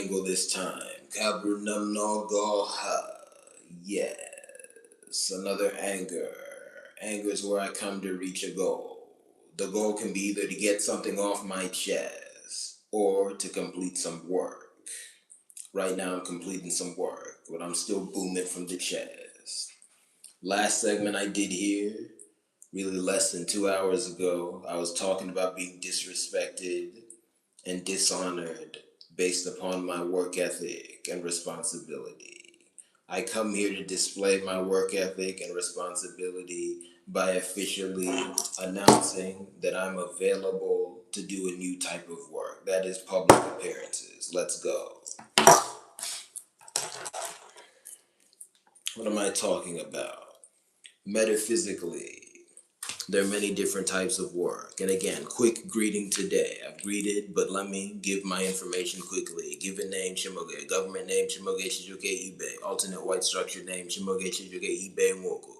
angle this time. Kaburnam no goha. Yes, another anger. Anger is where I come to reach a goal. The goal can be either to get something off my chest or to complete some work. Right now I'm completing some work, but I'm still booming from the chest. Last segment I did here, really less than 2 hours ago, I was talking about being disrespected and dishonored based upon my work ethic and responsibility. I come here to display my work ethic and responsibility by officially announcing that I'm available to do a new type of work. That is public appearances. Let's go. What am I talking about? Metaphysically, there are many different types of work. And again, quick greeting today. I've greeted, but let me give my information quickly. Given name, Chimoge. Government name, Chimoge Chijuke Ibe. Alternate white structure name, Chimoge Chijuke Ibe Mwoku.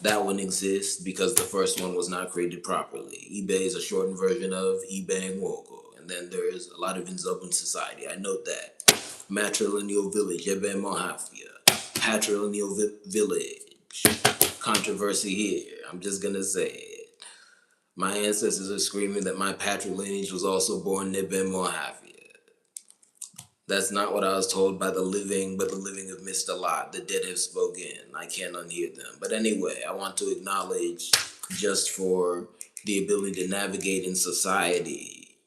That one exists because the first one was not created properly. Ibe is a shortened version of Ibe Mwoku. And then there's a lot of Nzobun society. I note that. Matrilineal village, Ebe Mohafia. Patrilineal village. Controversy here. I'm just gonna say it. My ancestors are screaming that my patrilineage was also born in Ibn Mohafia. That's not what I was told by the living, but the living of Mr. Lot. The dead have spoken. I can't unhear them. But anyway, I want to acknowledge, just for the ability to navigate in society,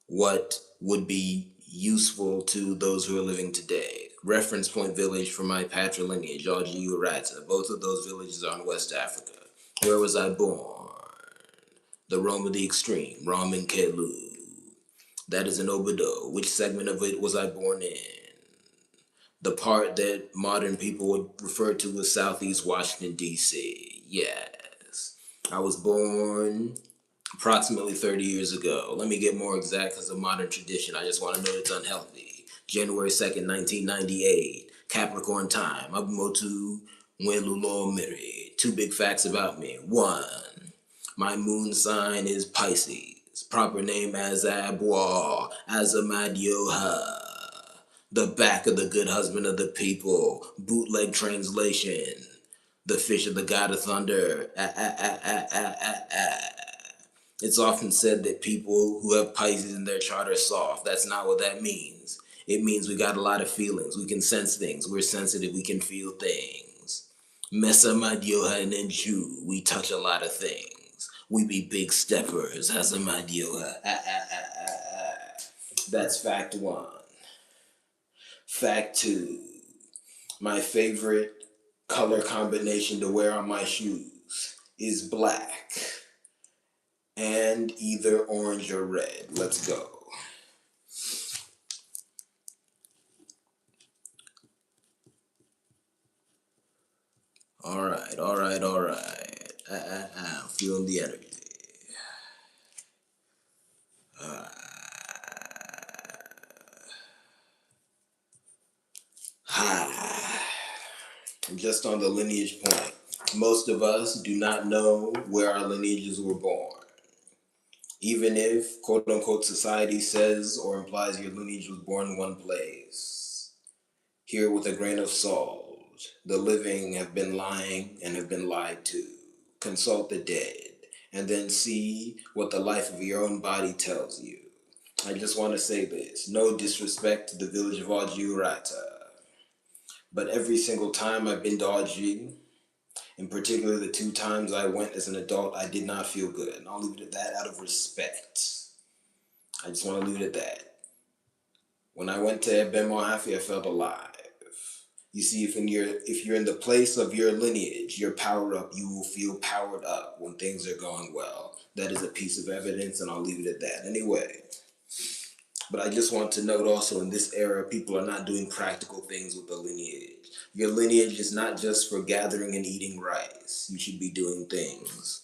what would be useful to those who are living today. Reference point village for my patrilineage, Georgie Urata. Both of those villages are in West Africa. Where was I born? The Rome of the Extreme, Ramen Kelu. That is in Obodo. Which segment of it was I born in? The part that modern people would refer to as Southeast Washington, D.C. Yes. I was born approximately 30 years ago. Let me get more exact because of modern tradition. I just want to know it's unhealthy. January 2nd, 1998. Capricorn time. Abumotu Nwelulo Miri. Two big facts about me. One, my moon sign is Pisces. Proper name Azabwa, Azamadioha. The back of the good husband of the people. Bootleg translation. The fish of the god of thunder. It's often said that people who have Pisces in their chart are soft. That's not what that means. It means we got a lot of feelings. We can sense things. We're sensitive. We can feel things. Mesa Madioha and Enju, we touch a lot of things. We be big steppers. Hasa Madioha. That's fact one. Fact two. My favorite color combination to wear on my shoes is black. And either orange or red. Let's go. All right. I'm feeling the energy. Just on the lineage point, most of us do not know where our lineages were born. Even if, quote unquote, society says or implies your lineage was born in one place, hear with a grain of salt. The living have been lying and have been lied to. Consult the dead and then see what the life of your own body tells you. I just want to say this. No disrespect to the village of Ajiurata. But every single time I've been to Aji, in particular the 2 times I went as an adult, I did not feel good. And I'll leave it at that out of respect. I just want to leave it at that. When I went to Eben Mohafi, I felt alive. You see, if you're in the place of your lineage, you're powered up, you will feel powered up when things are going well. That is a piece of evidence, and I'll leave it at that. Anyway, but I just want to note also, in this era, people are not doing practical things with the lineage. Your lineage is not just for gathering and eating rice. You should be doing things.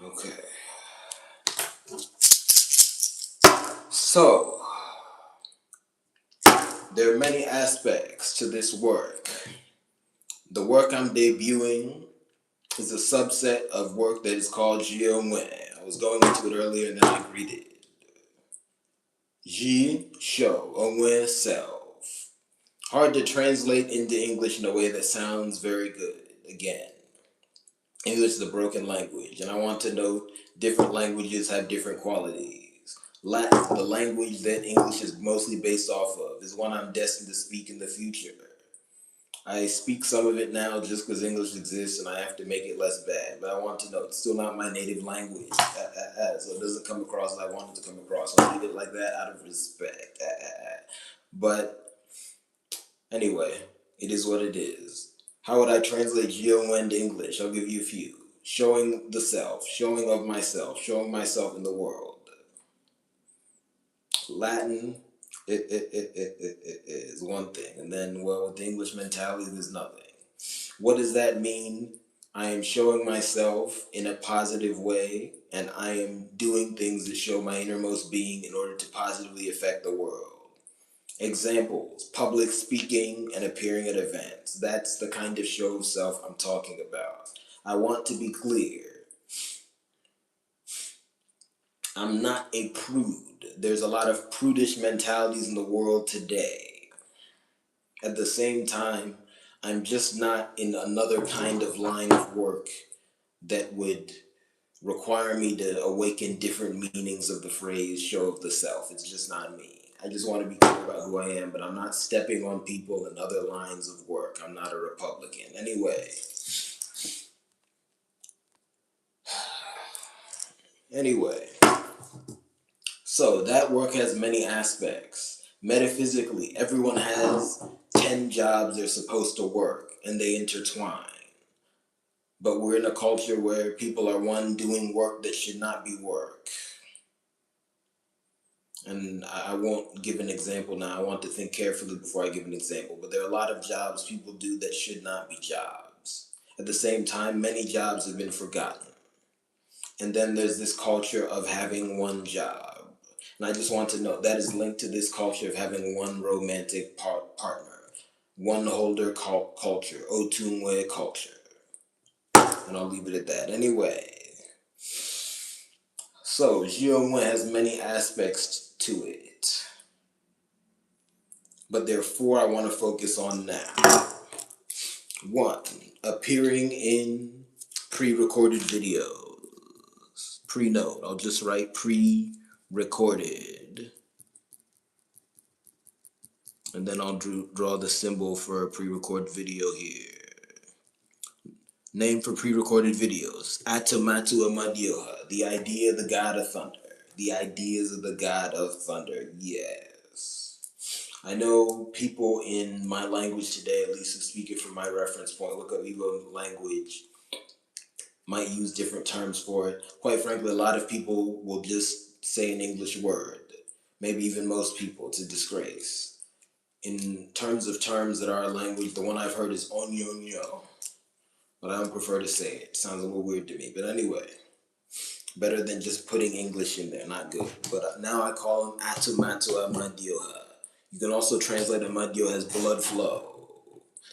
Okay. So, there are many aspects to this work. The work I'm debuting is a subset of work that is called Jiomwen. I was going into it earlier and then I agreed it. Ji, show, Onwen, self. Hard to translate into English in a way that sounds very good. Again, English is a broken language, and I want to know different languages have different qualities. Latin, the language that English is mostly based off of, is one I'm destined to speak in the future. I speak some of it now just because English exists and I have to make it less bad. But I want to know it's still not my native language. So it doesn't come across as I want it to come across. I leave it like that out of respect. But anyway, it is what it is. How would I translate Geo to English? I'll give you a few. Showing the self, showing of myself, showing myself in the world. Latin it is one thing. And then, well, with the English mentality, there's nothing. What does that mean? I am showing myself in a positive way, and I am doing things that show my innermost being in order to positively affect the world. Examples: public speaking and appearing at events. That's the kind of show of self I'm talking about. I want to be clear. I'm not a prude. There's a lot of prudish mentalities in the world today. At the same time, I'm just not in another kind of line of work that would require me to awaken different meanings of the phrase show of the self. It's just not me. I just want to be clear about who I am, but I'm not stepping on people in other lines of work. I'm not a Republican. Anyway, so that work has many aspects. Metaphysically, everyone has 10 jobs they're supposed to work, and they intertwine. But we're in a culture where people are doing work that should not be work. And I won't give an example now. I want to think carefully before I give an example. But there are a lot of jobs people do that should not be jobs. At the same time, many jobs have been forgotten. And then there's this culture of having one job. And I just want to know that is linked to this culture of having one romantic partner. One holder culture. Otunwe culture. And I'll leave it at that. Anyway. So, Jiomwen has many aspects to it. But there are four I want to focus on now. One, appearing in pre-recorded videos. Pre-note, I'll just write pre-recorded. And then I'll draw the symbol for a pre-recorded video here. Name for pre-recorded videos. Atamatu Amadioha, the idea, the god of thunder. The ideas of the god of thunder, yes. I know people in my language today, at least who speak it from my reference point, look up Igbo language, might use different terms for it. Quite frankly, a lot of people will just say an English word. Maybe even most people. It's a disgrace. In terms of terms that are our language, the one I've heard is onyonyo. But I don't prefer to say it. It sounds a little weird to me. But anyway, better than just putting English in there. Not good. But now I call him Atumatu Amadioha. You can also translate Amadio as blood flow.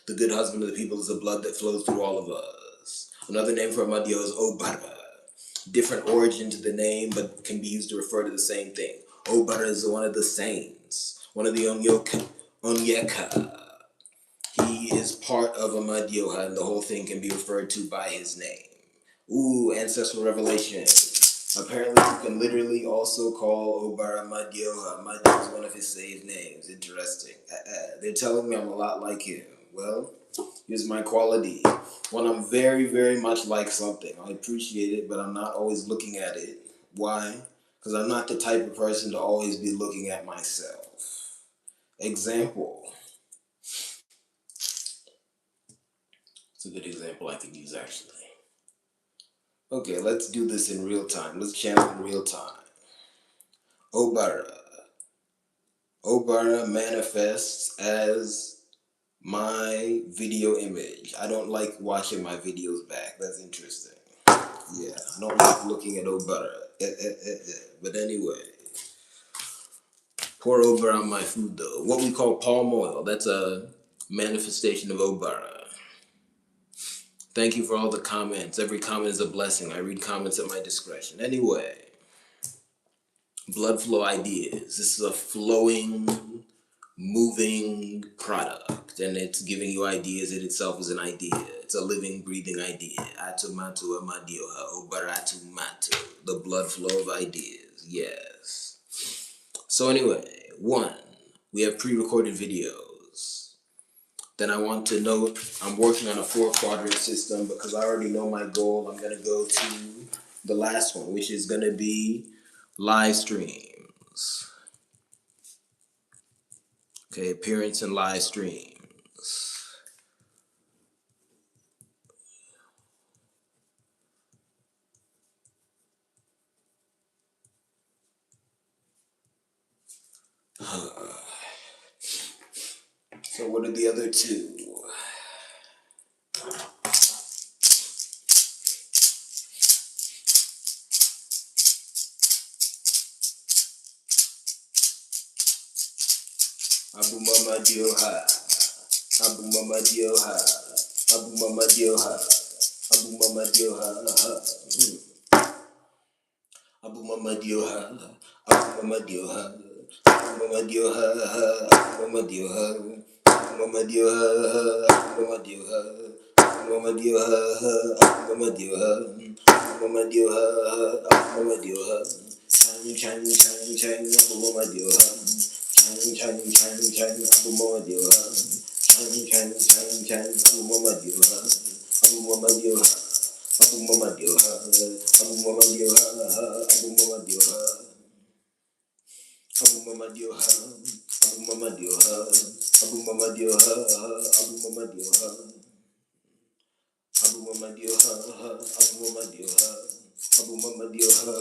The good husband of the people is the blood that flows through all of us. Another name for Amadio is Obara. Different origin to the name, but can be used to refer to the same thing. Obara is one of the saints, one of the Onyeka. He is part of Amadioha, and the whole thing can be referred to by his name. Ooh, ancestral revelation. Apparently, you can literally also call Obara Madioha. Madioha is one of his saved names. Interesting. They're telling me I'm a lot like him. Well, here's my quality. When I'm very, very much like something, I appreciate it, but I'm not always looking at it. Why? Because I'm not the type of person to always be looking at myself. Example. It's a good example I could use, actually. Okay, let's do this in real time. Let's channel in real time. Obara. Obara manifests as my video image. I don't like watching my videos back. That's interesting. Yeah, I don't like looking at Obara. But anyway, pour over on my food though. What we call palm oil, that's a manifestation of Obara. Thank you for all the comments. Every comment is a blessing. I read comments at my discretion. Anyway, blood flow ideas. This is a flowing, moving product, and it's giving you ideas. It itself is an idea. It's a living, breathing idea. Atomatu amadioha, obaratu matu. The blood flow of ideas. Yes. So anyway, one, we have pre-recorded videos. Then I want to note I'm working on a 4-quadrant system because I already know my goal. I'm going to go to the last one, which is going to be live streams. Okay, appearance in live streams. So what are the other two? Abu Mama Dioha. Abu Mama Dioha. Abu Mama Dioha. Abu Mama Dioha. Abu Mama Dioha. Abu Mama Dioha. Abu Mama Dioha. Abu Mama Dioha. Abu Mama Dioha. Abu Mama Dioha. Abu Mama Dioha. Abu Mama Dioha. Abu Mama Dioha. Abu Mama Dioha. Chang chang chang Abu Mama Dioha. Chang chang chang chang Abu Mama Dioha. Chang chang chang chang Abu Mama Dioha. Abu Mama Dioha. Abu Mama Dioha. Abu Mama Dioha. Abu Mama Dioha. Abu Mama Dioha. Abu Mama Dioha. Abu Mama Dioha. Abu Mama Dioha. Abu Mama Dioha. Abu Mama Dioha. Abu Mama Dioha.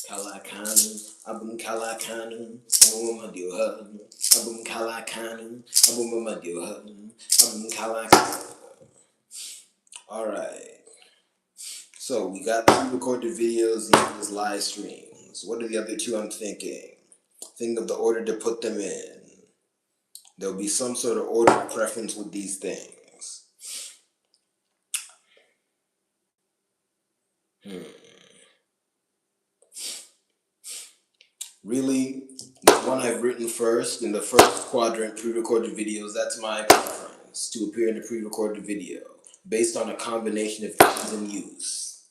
Kalakanu. Abu Kalakanu. Abu Mama Dioha. Abu Kalakanu. Abu Mama Dioha. Abu Kalakanu. All right. So we got pre-recorded videos, these live streams. What are the other two I'm thinking? Think of the order to put them in. There'll be some sort of order preference with these things. Really, the one I've written first in the first quadrant, pre-recorded videos, that's my preference to appear in a pre-recorded video based on a combination of ease and use.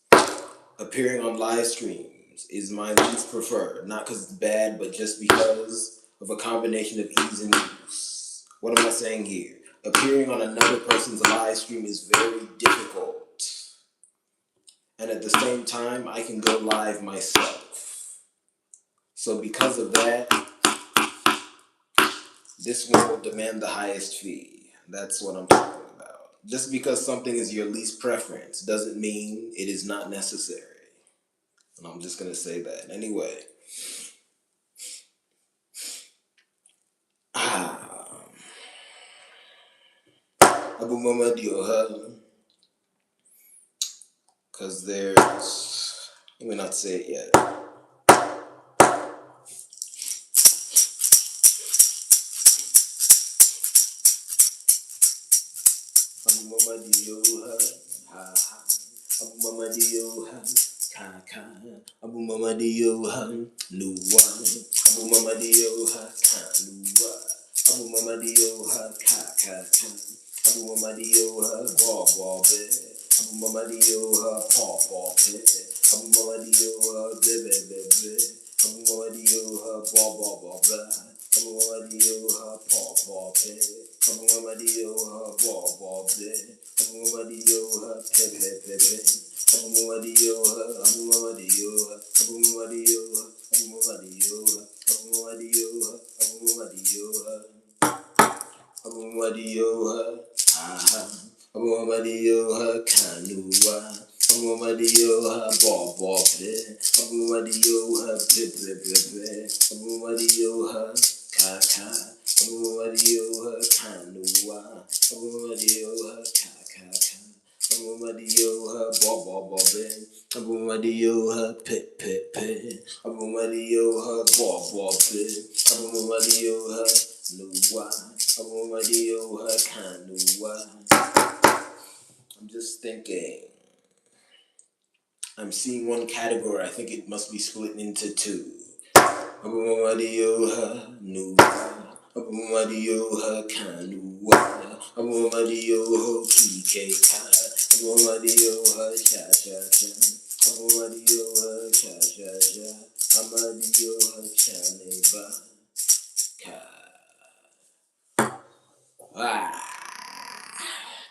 Appearing on live streams is my least preferred, not because it's bad, but just because of a combination of ease and use. What am I saying here? Appearing on another person's live stream is very difficult. And at the same time, I can go live myself. So because of that, this one will demand the highest fee. That's what I'm talking about. Just because something is your least preference doesn't mean it is not necessary. And I'm just going to say that. Anyway. Abu Mama Dioha. Because there's. Let me not say it yet. Abu Mama Dioha. Ha ha. Abu Mama Dioha. Ka ka. Abu Mama Dioha. Nuwa. Abu Mama Dioha. Ka nuwa. Abu Mama Dioha. Ka ka ka. Abu Mama Dioha. Ba ba be. Abu Mama Dioha. Pa pa pe. Abu Mama Dioha. Be be be be. Abu Mama Dioha. Ba ba ba ba. Abu Mama Dioha. Pa pa pe. Abu Mama Dioha. Ba ba be. Abu Mama Dioha. Pe pe pe pe. Abu Mama Dioha. Abu Mama Dioha. Abu Mama Dioha. Abu Mama Dioha. Abu Mama Dioha. Abu Mama Dioha. Abu Mama Dioha. Ah. Abu Mama Dioha. Kanua. Abu Mama Dioha. Ba ba pe. Abu Mama Dioha. Pe pe pe pe. Abu Mama Dioha. Ka ka. Abu Mama Dioha. Kanua. Abu Mama Dioha. Ka ka ka. Abu Mama Dioha. Ba ba ba be. Abumadio ha pet pet pet. Abumadio ha bob bob pet. Abumadio ha nuwa. Abumadio ha kanuwa. I'm just thinking. I'm seeing one category. I think it must be split into two. Abumadio ha nuwa. Abumadio ha kanuwa. Abumadio ho kikeka. Abumadio ha cha cha cha. Abumadio ha cha cha cha. Amadio ha cha neba. Ka.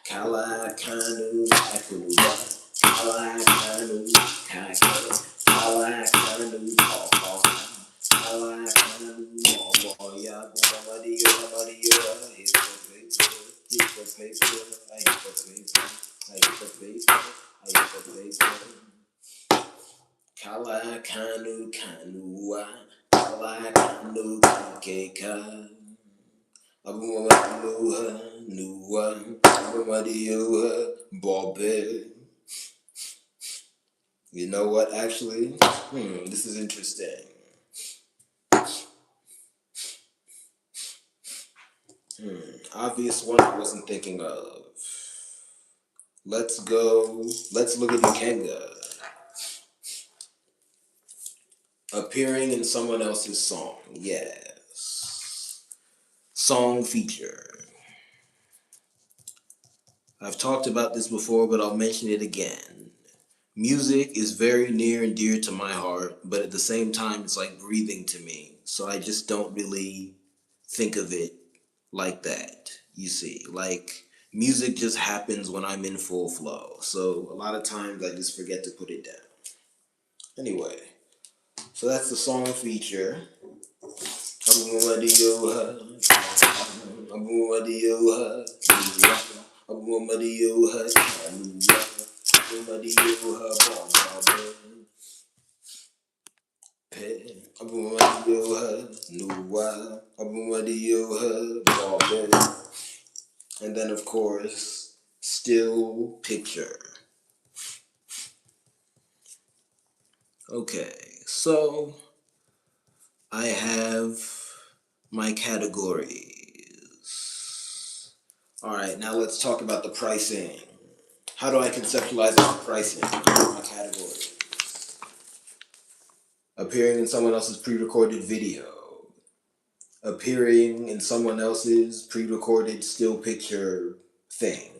Kala kanu kakuwa. Kala kanu kakala. Kala kanu kaka. Kala kanu momoya. Abumadio amadio ha hit the paper. I hit the paper. I hit the paper. I hit the paper. Kala kanu kanua. Kala kanu kakeka. Abumadio ha nuwa. Abumadio ha bobe. You know what, actually? This is interesting. Obvious one I wasn't thinking of. Let's look at Ikenga. Appearing in someone else's song. Yes. Song feature. I've talked about this before, but I'll mention it again. Music is very near and dear to my heart, but at the same time, it's like breathing to me. So I just don't really think of it like that, you see. Like, music just happens when I'm in full flow. So a lot of times I just forget to put it down. Anyway, so that's the song feature. Abumadio ha. Abumadio ha. Abumadio ha. Abumadio ha. Abumadio ha. Nuwa. Abumadio ha. Bobe. And then, of course, still picture. Okay, so I have my categories. All right, now let's talk about the pricing. How do I conceptualize my pricing? My category. Appearing in someone else's pre-recorded video. Appearing in someone else's pre-recorded still picture thing.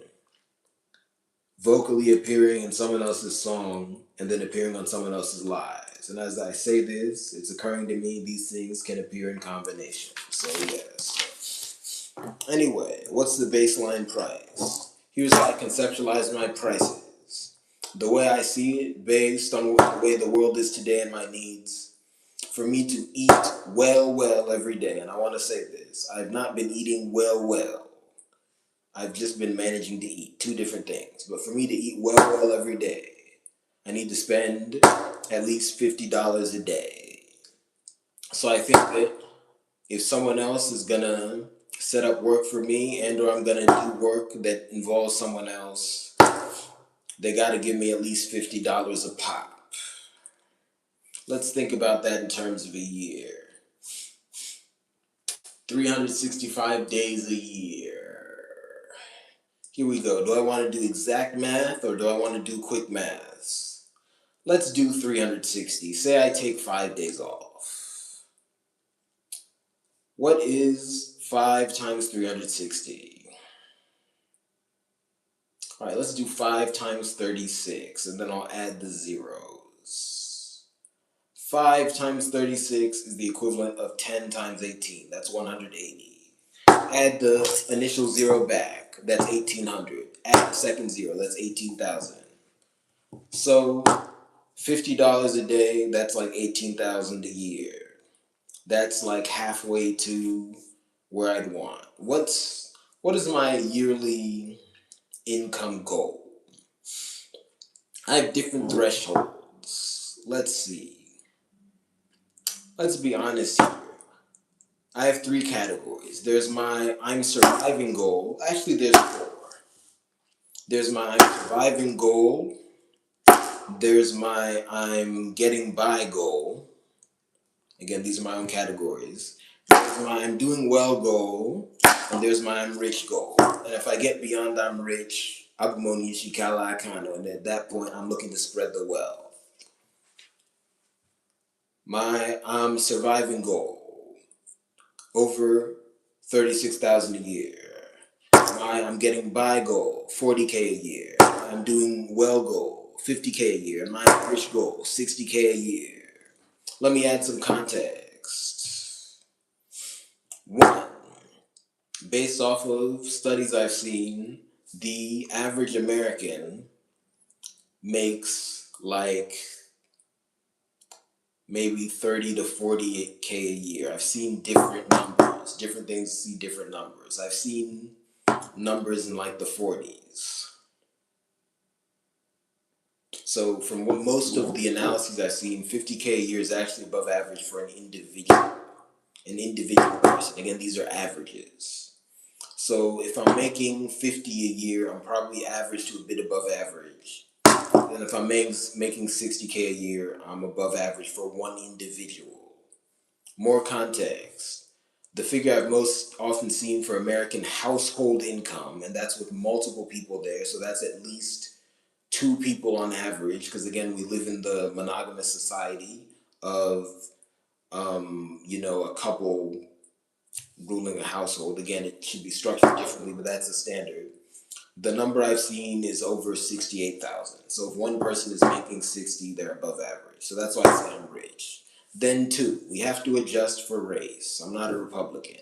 Vocally appearing in someone else's song and then appearing on someone else's lives. And as I say this, it's occurring to me these things can appear in combination. So yes. Anyway, what's the baseline price? Here's how I conceptualize my prices. The way I see it, based on the way the world is today and my needs, for me to eat well every day, and I want to say this, I've not been eating well. I've just been managing to eat. Two different things. But for me to eat well every day, I need to spend at least $50 a day. So I think that if someone else is gonna set up work for me and or I'm gonna do work that involves someone else, they gotta give me at least $50 a pop. Let's think about that in terms of a year. 365 days a year. Here we go. Do I want to do exact math or do I want to do quick maths? Let's do 360. Say I take 5 days off. What is 5 times 360? All right, let's do 5 times 36, and then I'll add the zeros. 5 times 36 is the equivalent of 10 times 18. That's 180. Add the initial zero back. That's 1,800. Add the second zero. That's 18,000. So $50 a day, that's like 18,000 a year. That's like halfway to where I'd want. What is my yearly income goal? I have different thresholds. Let's see. Let's be honest here. I have 3 categories. There's my I'm surviving goal. Actually, there's 4. There's my I'm surviving goal. There's my I'm getting by goal. Again, these are my own categories. There's my I'm doing well goal, and there's my I'm rich goal. And if I get beyond I'm rich, Abumonishi Kala Akano, and at that point I'm looking to spread the wealth. My I'm surviving goal, over 36,000 a year. My I'm getting by goal, 40K a year. I'm doing well goal, 50K a year. My rich goal, 60K a year. Let me add some context. One, based off of studies I've seen, the average American makes like maybe 30 to 40K a year. I've seen different numbers, different things see different numbers. I've seen numbers in like the 40s. So from what most of the analyses I've seen, 50K a year is actually above average for an individual person. Again, these are averages. So if I'm making 50 a year, I'm probably average to a bit above average. And if I'm making 60K a year, I'm above average for one individual. More context. The figure I've most often seen for American household income, and that's with multiple people there, so that's at least two people on average, because again, we live in the monogamous society of, a couple ruling a household. Again, it should be structured differently, but that's the standard. The number I've seen is over 68,000. So if one person is making 60, they're above average. So that's why I say I'm rich. Then two, we have to adjust for race. I'm not a Republican.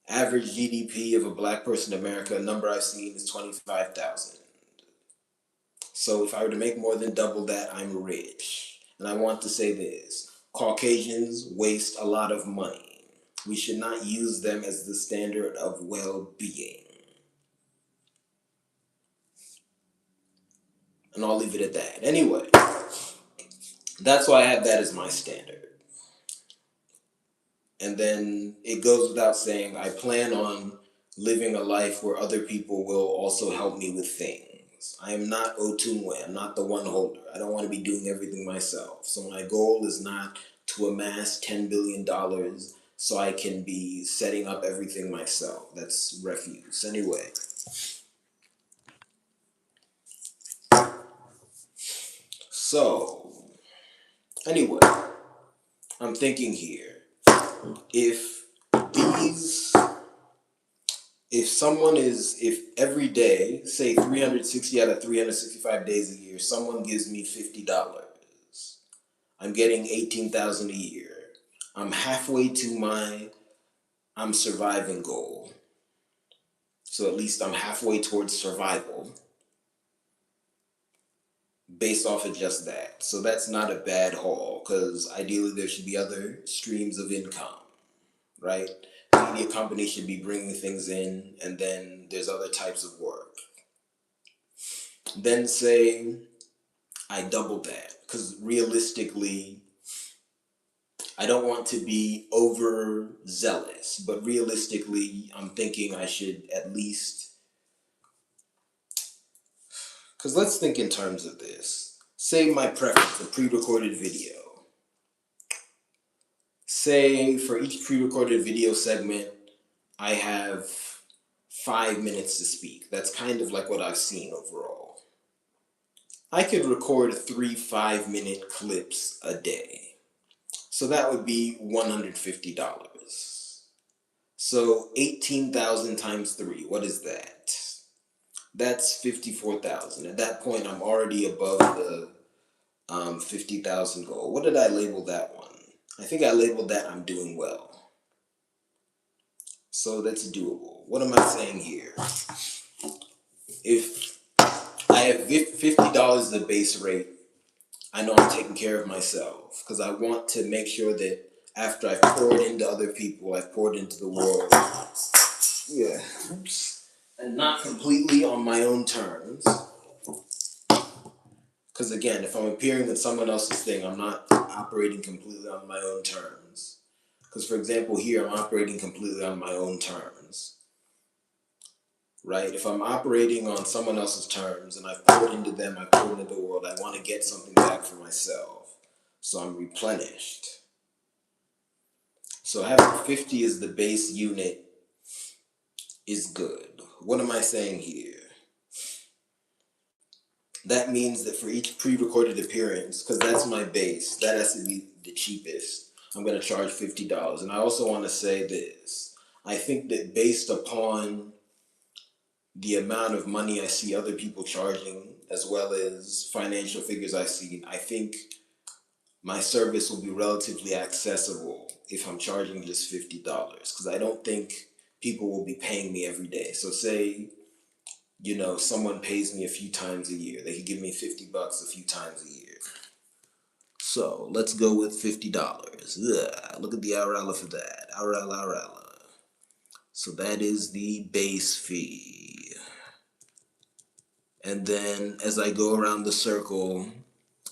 Average GDP of a black person in America, a number I've seen is 25,000. So if I were to make more than double that, I'm rich. And I want to say this: Caucasians waste a lot of money. We should not use them as the standard of well-being. And I'll leave it at that. Anyway, that's why I have that as my standard. And then it goes without saying, I plan on living a life where other people will also help me with things. I am not Otunwe. I'm not the one holder. I don't want to be doing everything myself. So my goal is not to amass $10 billion so I can be setting up everything myself. That's refuse. Anyway. So, anyway, I'm thinking here, if these if every day, say 360 out of 365 days a year, someone gives me $50, I'm getting 18,000 a year. I'm halfway to my I'm surviving goal. So at least I'm halfway towards survival based off of just that. So that's not a bad haul, because ideally there should be other streams of income, right? Media companies should be bringing things in, and then there's other types of work. Then say I double that, because realistically, I don't want to be overzealous, but realistically, I'm thinking I should at least, because let's think in terms of this. Say my preference, a pre-recorded video. Say for each pre-recorded video segment, I have 5 minutes to speak. That's kind of like what I've seen overall. I could record 3 5-minute clips a day. So that would be $150. So 18,000 times 3, what is that? That's 54,000. At that point, I'm already above the 50,000 goal. What did I label that one? I think I labeled that I'm doing well. So that's doable. What am I saying here? If I have $50 the base rate, I know I'm taking care of myself, because I want to make sure that after I've poured into other people, I've poured into the world. Yeah. Oops. And not completely on my own terms. Because again, if I'm appearing in someone else's thing, I'm not operating completely on my own terms. Because for example, here I'm operating completely on my own terms. right? If I'm operating on someone else's terms and I pour it into them, I pour it into the world, I want to get something back for myself. So I'm replenished. So having 50 as the base unit is good. What am I saying here? That means that for each pre-recorded appearance, because that's my base, that has to be the cheapest, I'm going to charge $50. And I also want to say this. I think that based upon the amount of money I see other people charging, as well as financial figures I see, I think my service will be relatively accessible if I'm charging just $50, because I don't think people will be paying me every day. So say, someone pays me a few times a year. They could give me $50 a few times a year. So let's go with $50. Ugh, look at the Aurala for that. Aurala. So that is the base fee. And then as I go around the circle,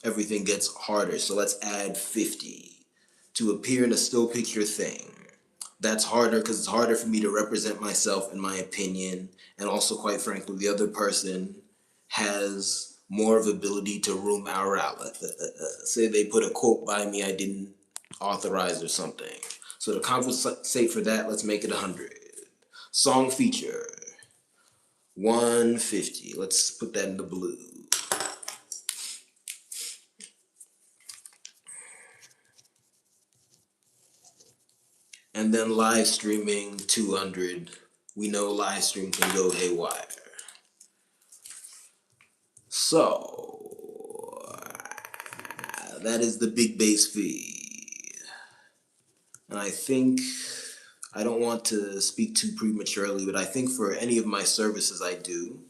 everything gets harder. So let's add 50 to appear in a still picture thing. That's harder because it's harder for me to represent myself in my opinion. And also, quite frankly, the other person has more of ability to room our outlet. Say they put a quote by me I didn't authorize or something. So to compensate for that, let's make it 100. Song feature, 150. Let's put that in the blue. And then live streaming, 200. We know live stream can go haywire. So that is the big base fee. And I don't want to speak too prematurely, but I think for any of my services I do,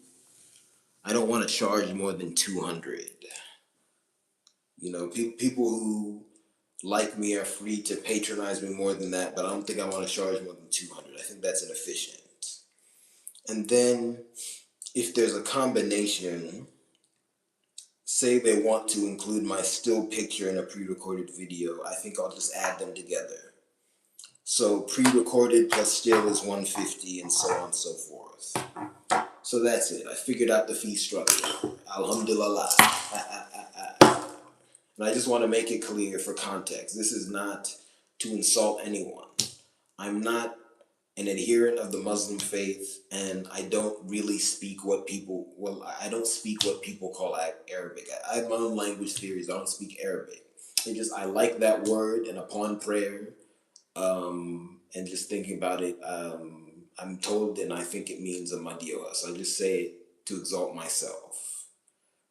I don't want to charge more than 200. People who like me are free to patronize me more than that, but I don't think I want to charge more than 200. I think that's inefficient. And then if there's a combination, say they want to include my still picture in a pre-recorded video, I think I'll just add them together. So pre-recorded plus still is 150 and so on and so forth. So that's it. I figured out the fee structure. Alhamdulillah. And I just want to make it clear for context. This is not to insult anyone. I'm not an adherent of the Muslim faith, and I don't really speak I don't speak what people call Arabic. I have my own language theories. I don't speak Arabic. I like that word, and upon prayer, and just thinking about it, I'm told and I think it means a madioha. So I just say it to exalt myself.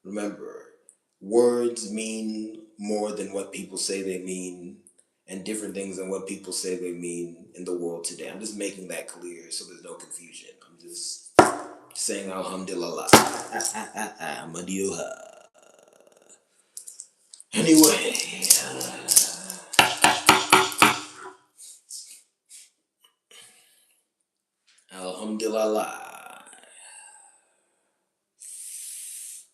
Remember, words mean more than what people say they mean, and different things than what people say they mean in the world today. I'm just making that clear so there's no confusion. I'm just saying alhamdulillah. Madioha. Anyway. Alhamdulillah.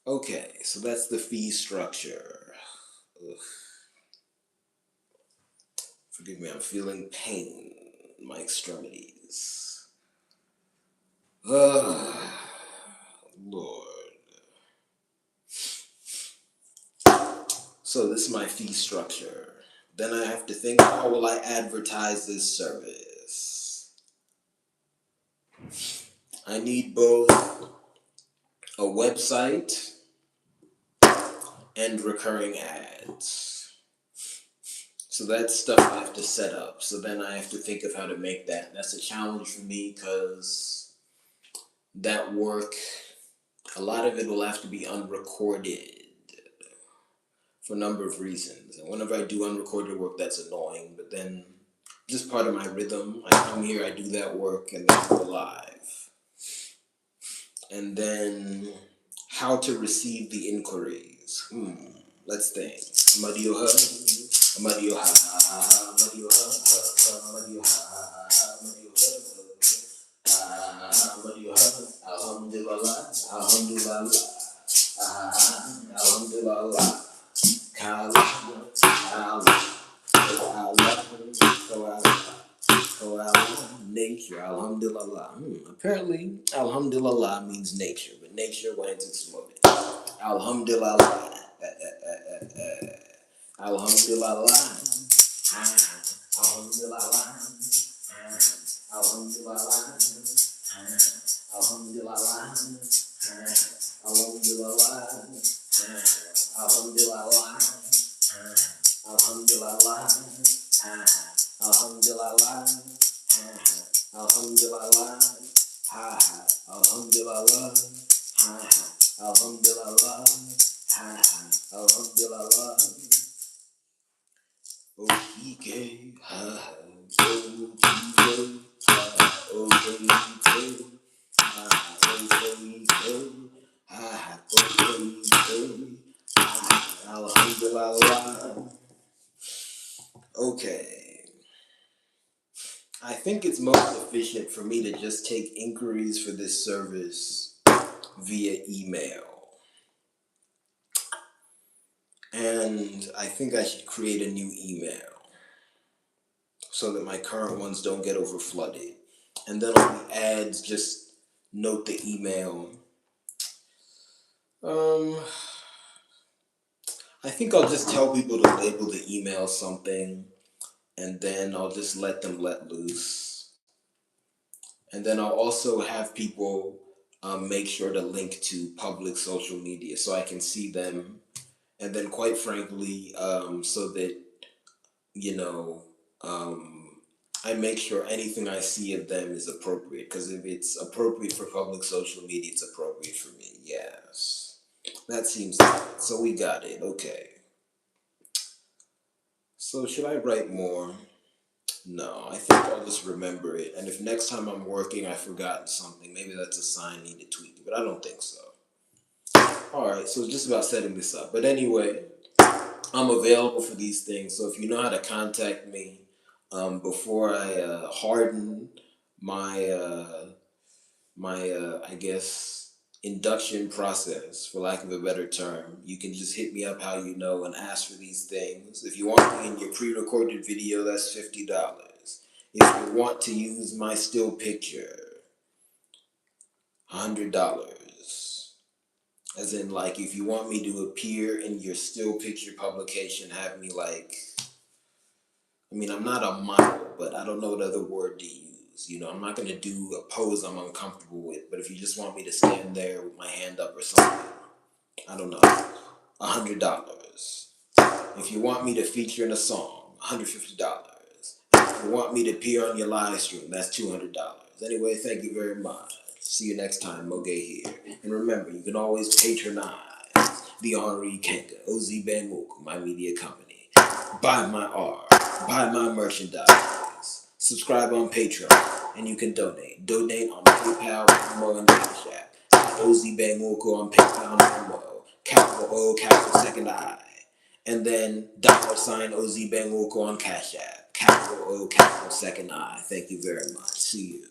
Okay, so that's the fee structure. Ugh. Forgive me, I'm feeling pain in my extremities. Ugh, Lord. So this is my fee structure. Then I have to think, how will I advertise this service? I need both a website and recurring ads. So that's stuff I have to set up. So then I have to think of how to make that. That's a challenge for me because that work, a lot of it will have to be unrecorded for a number of reasons. And whenever I do unrecorded work, that's annoying. But then just part of my rhythm. I come here, I do that work, and then go live. And then how to receive the inquiries. Let's think. Amadioha. Alhamdulillah. nature. Alhamdulillah. Apparently, alhamdulillah means nature, but nature went into exploded. Alhamdulillah. Alhamdulillah. Alhamdulillah. Alhamdulillah. Alhamdulillah. Alhamdulillah. Alhamdulillah. Alhamdulillah. Alhamdulillah. Alhamdulillah. Alhamdulillah. Alhamdulillah. Alhamdulillah. Okay. Alhamdulillah. Okay. I think it's most efficient for me to just take inquiries for this service via email. And I think I should create a new email so that my current ones don't get over flooded. And then on the ads, just note the email. I think I'll just tell people to label the email something, and then I'll just let them let loose. And then I'll also have people make sure to link to public social media so I can see them. And then, quite frankly, so that, you know, I make sure anything I see of them is appropriate. Because if it's appropriate for public social media, it's appropriate for me. Yes. That seems like it. So we got it. Okay. So should I write more? No, I think I'll just remember it. And if next time I'm working I've forgotten something, maybe that's a sign I need to tweak it. But I don't think so. Alright, so it's just about setting this up. But anyway, I'm available for these things. So if you know how to contact me before I harden my I guess induction process, for lack of a better term, you can just hit me up how you know and ask for these things. If you want me in your pre-recorded video, that's $50. If you want to use my still picture, $100. As in, like, if you want me to appear in your still picture publication, have me like, I mean, I'm not a model, but I don't know what other word to use. You know, I'm not going to do a pose I'm uncomfortable with, but if you just want me to stand there with my hand up or something, I don't know, $100. If you want me to feature in a song, $150. If you want me to appear on your live stream, that's $200. Anyway, thank you very much. See you next time, Moge here. And remember, you can always patronize the Henri Kenga, OZ Banmuku, my media company. Buy my art, buy my merchandise, subscribe on Patreon, and you can donate. Donate on PayPal, Venmo, and Cash App. OZ Banmuku on PayPal and Venmo. Capital O, capital second I. And then $ OZ Banmuku on Cash App. Capital O, capital second I. Thank you very much. See you.